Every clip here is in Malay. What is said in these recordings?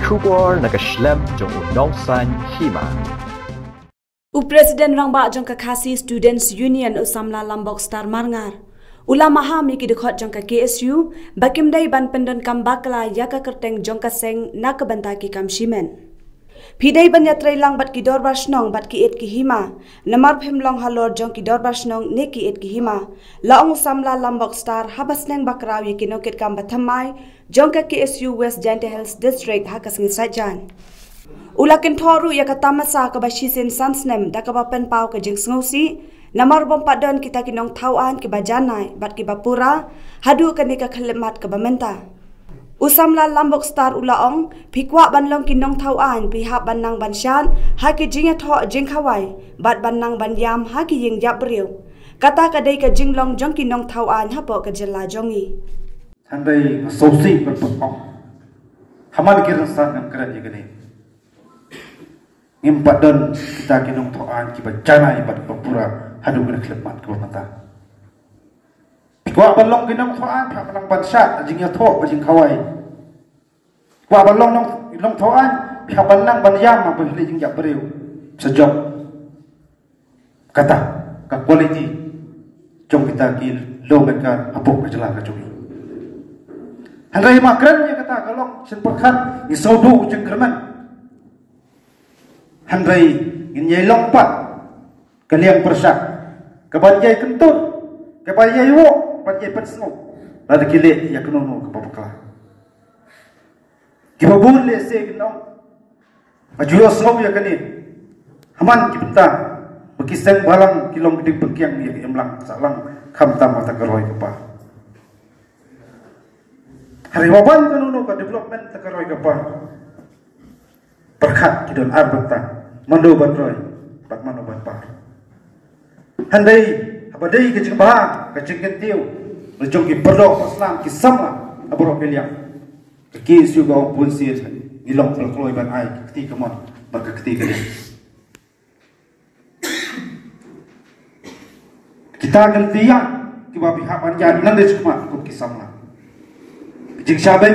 kubor nakaslem jong unongsan hima. Presiden Rangba jong Khasi Students Union Usamla Lambok Star Marngar. Ulama mi ki dekhot jong KSU bakimdai ban pendon kam bakla yaka kerteng jong seng nak banta ki kam shimen. Pidai ban yatrai lang bat ki dorbar snong bat ki et ki hima. Namar phem long halor jong ki dorbar snong ne ki et ki hima. Laong Usamla Lambok Star habasneng bakraw ye ki noket kam bathamai jong KSU West Jante Hills District hakasngi sajan. Ulakin thoru ya katamasa ka basisen sansnem da ka bapen pau ka jing sngosi namar bom padon kita kinong tauan ki bajanai bat ki bapura hadu ka ni ka khlemat ka bamenta Usamla Lambok Star ulaong phikwa banlong kinong tauan pihak banang banshan ha ki jinga tho jing khawai bat banang banyam ha ki ying jabriu kata ka dei ka jinglong jong kinong tauan ha po ka jela jongi handai sosi berpokok hamal kiran san ngam kran jigani Impadon kita kinong toan ki bacana ibat papura hadu kena klemat ko mata. Kwa balong kinong toan pa manang bansat jing ya tho jing khawai. Kwa balong nong toan pa banang banyam apa hili jing jabreu sejok. Kata ka quality jong kita ki lo mereka apok jela ka jong. Hangai makran ya kata kalong sen perkhat ni saudu jeng kerman. Handai ingin lompat ke liang persak ke banjai kentur ke banjai wok banjai pensengok ada kilik ya kenono ke babaklah kita boleh se kenong ajuyo slow ya kani haman ki benta bekiseng balang kilong gede bekiang ya emlang salang khamtam mata keroi kepa hari waban kenono ke development keroi kepa perkhat kidon arbeta mando batroy pat mano batpar handai abadai ke jengba ke jengkentiu rejong ki perlo islam ki sama abro keliang ki suga pun sir ilong kloi ban ai keti kemon barka keti keliang kita gantian ki babi haban jadi nan de cuma ku ki sama jeng sabe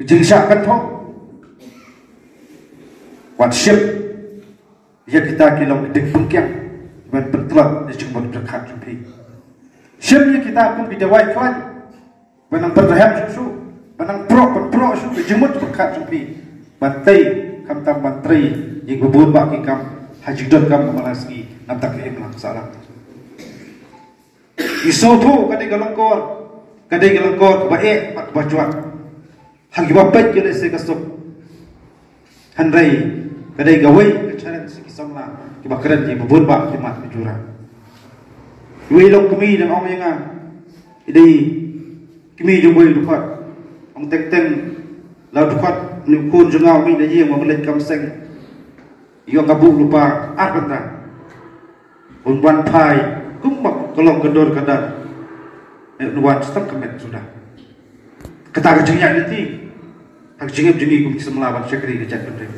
jeng syakan tho Watship ya kita kilong dik bengkiang ban bertelat di cuma berkat jumpi. Shipnya kita pun bidawai klan banang berdahem susu banang pro susu jemut berkat jumpi. Bantai kam tam bantri yang bebun bak kam haji don kam malaski nam tak imlang salah. Isotu kadai galongkor bae pak bacuan. Hagi bapai kele se kasop. Handai kadai gawai kecaran siki samla ki bakran ji bubun ba ki mat jura wi long kemi dan ong yang idai kemi jung boi dukat ong tek teng la dukat ni kun jungau mi da ji mo belet kam seng yo kabu lupa arbanta un ban pai kum mak kolong gedor kadar nuan stak kemet sudah kata kejengnya nanti tak jengep jengi kum semla ban sekri kecat pendek